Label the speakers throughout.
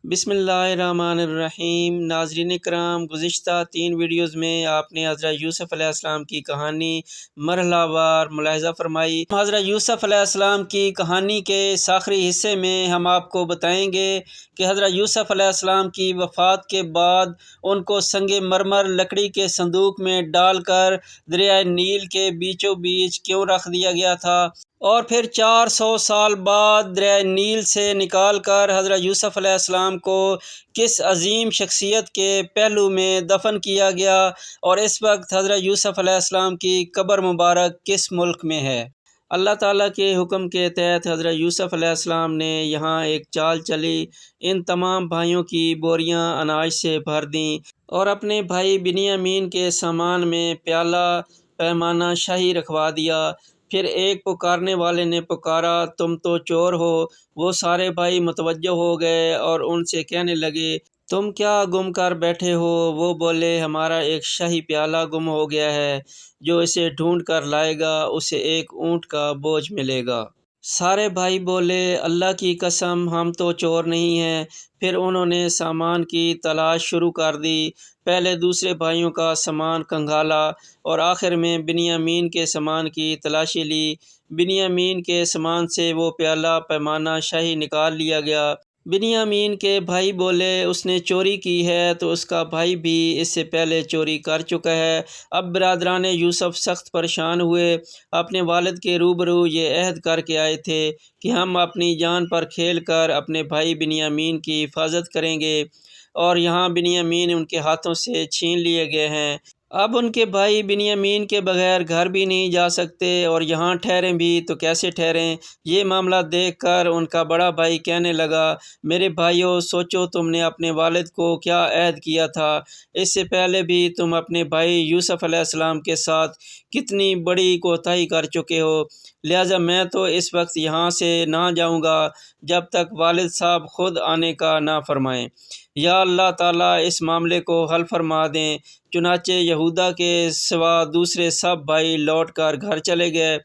Speaker 1: بسم اللہ الرحمن الرحیم۔ ناظرین کرام، گزشتہ 3 ویڈیوز میں آپ نے حضرت یوسف علیہ السلام کی کہانی مرحلہ وار ملاحظہ فرمائی۔ حضرت یوسف علیہ السلام کی کہانی کے اس آخری حصے میں ہم آپ کو بتائیں گے کہ حضرت یوسف علیہ السلام کی وفات کے بعد ان کو سنگ مرمر لکڑی کے صندوق میں ڈال کر دریائے نیل کے بیچوں بیچ کیوں رکھ دیا گیا تھا، اور پھر 400 سال بعد دریائے نیل سے نکال کر حضرت یوسف علیہ السلام کو کس عظیم شخصیت کے پہلو میں دفن کیا گیا، اور اس وقت حضرت یوسف علیہ السلام کی قبر مبارک کس ملک میں ہے۔ اللہ تعالیٰ کے حکم کے تحت حضرت یوسف علیہ السلام نے یہاں ایک چال چلی، ان تمام بھائیوں کی بوریاں اناج سے بھر دیں اور اپنے بھائی بنیامین کے سامان میں پیالہ پیمانہ شاہی رکھوا دیا۔ پھر ایک پکارنے والے نے پکارا، تم تو چور ہو۔ وہ سارے بھائی متوجہ ہو گئے اور ان سے کہنے لگے، تم کیا گم کر بیٹھے ہو؟ وہ بولے، ہمارا ایک شاہی پیالہ گم ہو گیا ہے، جو اسے ڈھونڈ کر لائے گا اسے ایک اونٹ کا بوجھ ملے گا۔ سارے بھائی بولے، اللہ کی قسم ہم تو چور نہیں ہیں۔ پھر انہوں نے سامان کی تلاش شروع کر دی، پہلے دوسرے بھائیوں کا سامان کھنگالا اور آخر میں بنیامین کے سامان کی تلاشی لی۔ بنیامین کے سامان سے وہ پیالہ پیمانہ شاہی نکال لیا گیا۔ بنیامین کے بھائی بولے، اس نے چوری کی ہے تو اس کا بھائی بھی اس سے پہلے چوری کر چکا ہے۔ اب برادران یوسف سخت پریشان ہوئے، اپنے والد کے روبرو یہ عہد کر کے آئے تھے کہ ہم اپنی جان پر کھیل کر اپنے بھائی بنیامین کی حفاظت کریں گے، اور یہاں بنیامین ان کے ہاتھوں سے چھین لیے گئے ہیں۔ اب ان کے بھائی بنیامین کے بغیر گھر بھی نہیں جا سکتے، اور یہاں ٹھہریں بھی تو کیسے ٹھہریں؟ یہ معاملہ دیکھ کر ان کا بڑا بھائی کہنے لگا، میرے بھائیوں، سوچو تم نے اپنے والد کو کیا عہد کیا تھا۔ اس سے پہلے بھی تم اپنے بھائی یوسف علیہ السلام کے ساتھ کتنی بڑی کوتاہی کر چکے ہو، لہٰذا میں تو اس وقت یہاں سے نہ جاؤں گا جب تک والد صاحب خود آنے کا نہ فرمائیں۔ یا اللہ تعالیٰ اس معاملے کو حل فرما دیں۔ چنانچہ یہودا کے سوا دوسرے سب بھائی لوٹ کر گھر چلے گئے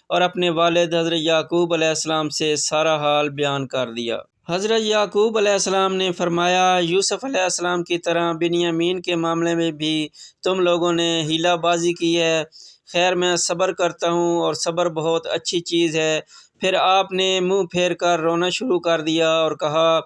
Speaker 1: اور اپنے والد حضرت یعقوب علیہ السلام سے سارا حال بیان کر دیا۔ حضرت یعقوب علیہ السلام نے فرمایا، یوسف علیہ السلام کی طرح بنیامین کے معاملے میں بھی تم لوگوں نے ہیلہ بازی کی ہے۔ خیر، میں صبر کرتا ہوں، اور صبر بہت اچھی چیز ہے۔ پھر آپ نے منہ پھیر کر رونا شروع کر دیا اور کہا،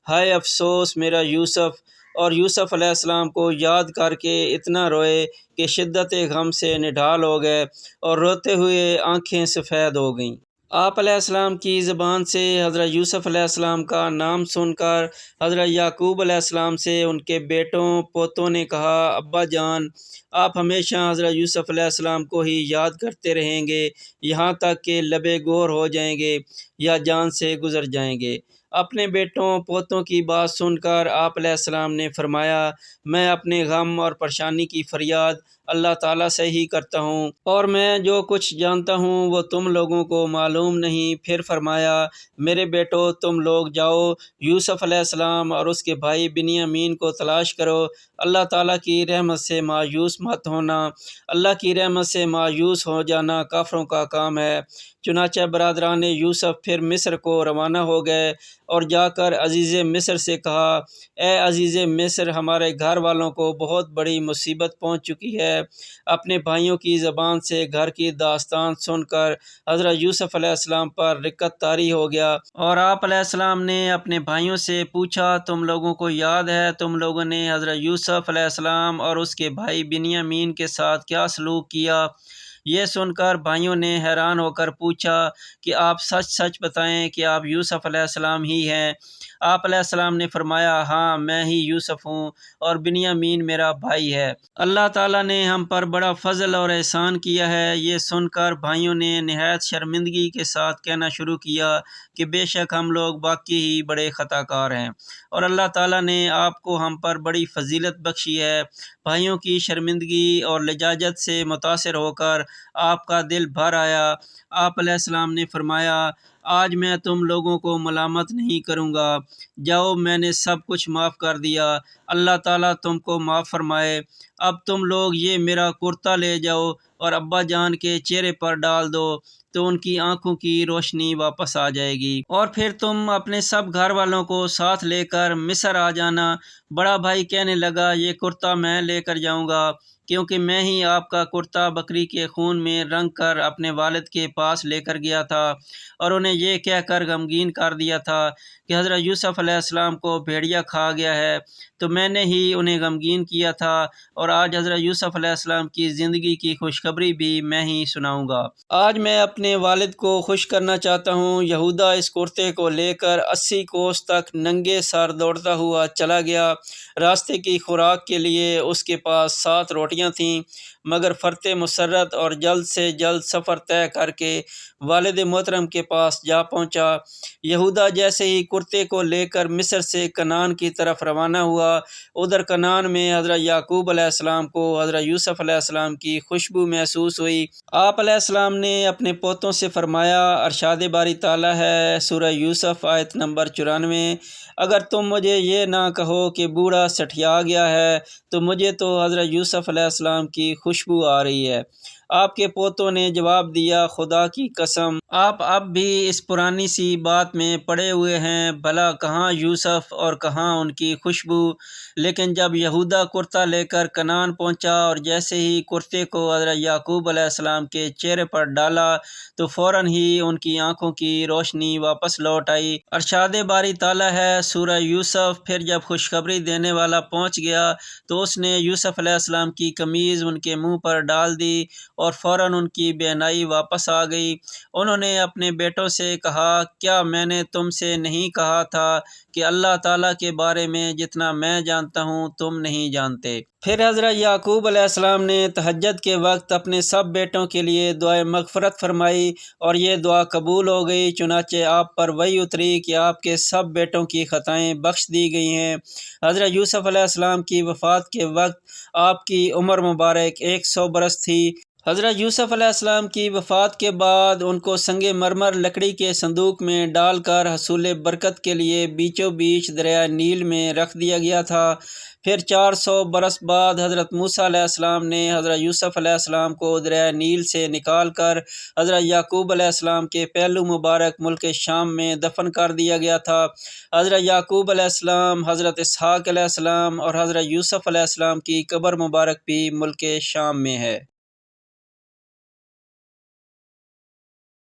Speaker 1: ہائے افسوس میرا یوسف! اور یوسف علیہ السلام کو یاد کر کے اتنا روئے کہ شدت غم سے نڈھال ہو گئے اور روتے ہوئے آنکھیں سفید ہو گئیں۔ آپ علیہ السلام کی زبان سے حضرت یوسف علیہ السلام کا نام سن کر حضرت یعقوب علیہ السلام سے ان کے بیٹوں پوتوں نے کہا، ابا جان، آپ ہمیشہ حضرت یوسف علیہ السلام کو ہی یاد کرتے رہیں گے، یہاں تک کہ لبے گور ہو جائیں گے یا جان سے گزر جائیں گے۔ اپنے بیٹوں پوتوں کی بات سن کر آپ علیہ السلام نے فرمایا، میں اپنے غم اور پریشانی کی فریاد اللہ تعالیٰ سے ہی کرتا ہوں، اور میں جو کچھ جانتا ہوں وہ تم لوگوں کو معلوم نہیں۔ پھر فرمایا، میرے بیٹو، تم لوگ جاؤ، یوسف علیہ السلام اور اس کے بھائی بنیامین کو تلاش کرو۔ اللہ تعالیٰ کی رحمت سے مایوس مت ہونا، اللہ کی رحمت سے مایوس ہو جانا کافروں کا کام ہے۔ چنانچہ برادران یوسف پھر مصر کو روانہ ہو گئے اور جا کر عزیز مصر سے کہا، اے عزیز مصر، ہمارے گھر والوں کو بہت بڑی مصیبت پہنچ چکی ہے۔ اپنے بھائیوں کی زبان سے گھر کی داستان سن کر حضرت یوسف علیہ السلام پر رقت طاری ہو گیا، اور آپ علیہ السلام نے اپنے بھائیوں سے پوچھا، تم لوگوں کو یاد ہے تم لوگوں نے حضرت یوسف علیہ السلام اور اس کے بھائی بنیامین کے ساتھ کیا سلوک کیا؟ یہ سن کر بھائیوں نے حیران ہو کر پوچھا کہ آپ سچ سچ بتائیں کہ آپ یوسف علیہ السلام ہی ہیں۔ آپ علیہ السلام نے فرمایا، ہاں، میں ہی یوسف ہوں، اور بنیامین میرا بھائی ہے۔ اللہ تعالیٰ نے ہم پر بڑا فضل اور احسان کیا ہے۔ یہ سن کر بھائیوں نے نہایت شرمندگی کے ساتھ کہنا شروع کیا کہ بے شک ہم لوگ واقعی ہی بڑے خطا کار ہیں، اور اللہ تعالیٰ نے آپ کو ہم پر بڑی فضیلت بخشی ہے۔ بھائیوں کی شرمندگی اور لجاجت سے متاثر ہو کر آپ کا دل بھر آیا۔ آپ علیہ السلام نے فرمایا، آج میں تم لوگوں کو ملامت نہیں کروں گا، جاؤ، میں نے سب کچھ معاف کر دیا، اللہ تعالیٰ تم کو معاف فرمائے۔ اب تم لوگ یہ میرا کرتا لے جاؤ اور ابا جان کے چہرے پر ڈال دو، تو ان کی آنکھوں کی روشنی واپس آ جائے گی، اور پھر تم اپنے سب گھر والوں کو ساتھ لے کر مصر آ جانا۔ بڑا بھائی کہنے لگا، یہ کرتا میں لے کر جاؤں گا، کیونکہ میں ہی آپ کا کرتا بکری کے خون میں رنگ کر اپنے والد کے پاس لے کر گیا تھا، اور انہیں یہ کہہ کر غمگین کر دیا تھا کہ حضرت یوسف علیہ السلام کو بھیڑیا کھا گیا ہے، تو میں نے ہی انہیں غمگین کیا تھا، اور آج حضرت یوسف علیہ السلام کی زندگی کی خوشخبری بھی میں ہی سناؤں گا۔ آج میں اپنے والد کو خوش کرنا چاہتا ہوں۔ یہودا اس کرتے کو لے کر 80 کوس تک ننگے سر دوڑتا ہوا چلا گیا۔ راستے کی خوراک کے لیے اس کے پاس 7 روٹیاں تھیں، مگر فرط مسرت اور جلد سے جلد سفر طے کر کے والد محترم کے پاس جا پہنچا۔ یہودا جیسے ہی کرتے کو لے کر مصر سے کنعان کی طرف روانہ ہوا، ادھر کنعان میں حضرت یعقوب علیہ السلام کو حضرت یوسف علیہ السلام کی خوشبو محسوس ہوئی۔ آپ علیہ السلام نے اپنے پوتوں سے فرمایا، ارشاد باری تعالیٰ ہے سورہ یوسف آیت نمبر 94، اگر تم مجھے یہ نہ کہو کہ بوڑھا سٹھیا گیا ہے، تو مجھے تو حضرت یوسف علیہ السلام کی خوشبو آ رہی ہے۔ آپ کے پوتوں نے جواب دیا، خدا کی قسم آپ اب بھی اس پرانی سی بات میں پڑے ہوئے ہیں، بھلا کہاں یوسف اور کہاں ان کی خوشبو۔ لیکن جب یہودا کرتا لے کر کنعان پہنچا اور جیسے ہی کرتے کو حضرت یعقوب علیہ السلام کے چہرے پر ڈالا، تو فوراً ہی ان کی آنکھوں کی روشنی واپس لوٹ آئی۔ ارشاد باری تعالیٰ ہے سورہ یوسف، پھر جب خوشخبری دینے والا پہنچ گیا تو اس نے یوسف علیہ السلام کی قمیض ان کے منہ پر ڈال دی، اور فوراً ان کی بینائی واپس آ گئی۔ انہوں نے اپنے بیٹوں سے کہا، کیا میں نے تم سے نہیں کہا تھا کہ اللہ تعالیٰ کے بارے میں جتنا میں جانتا ہوں تم نہیں جانتے؟ پھر حضرت یعقوب علیہ السلام نے تہجد کے وقت اپنے سب بیٹوں کے لیے دعائے مغفرت فرمائی، اور یہ دعا قبول ہو گئی، چنانچہ آپ پر وحی اتری کہ آپ کے سب بیٹوں کی خطائیں بخش دی گئی ہیں۔ حضرت یوسف علیہ السلام کی وفات کے وقت آپ کی عمر مبارک 100 برس تھی۔ حضرت یوسف علیہ السلام کی وفات کے بعد ان کو سنگ مرمر لکڑی کے صندوق میں ڈال کر حصول برکت کے لیے بیچوں بیچ دریائے نیل میں رکھ دیا گیا تھا۔ پھر 400 برس بعد حضرت موسیٰ علیہ السلام نے حضرت یوسف علیہ السلام کو دریائے نیل سے نکال کر حضرت یعقوب علیہ السلام کے پہلو مبارک ملک شام میں دفن کر دیا گیا تھا۔ حضرت یعقوب علیہ السلام، حضرت اسحاق علیہ السلام اور حضرت یوسف علیہ السلام کی قبر مبارک بھی ملک شام میں ہے۔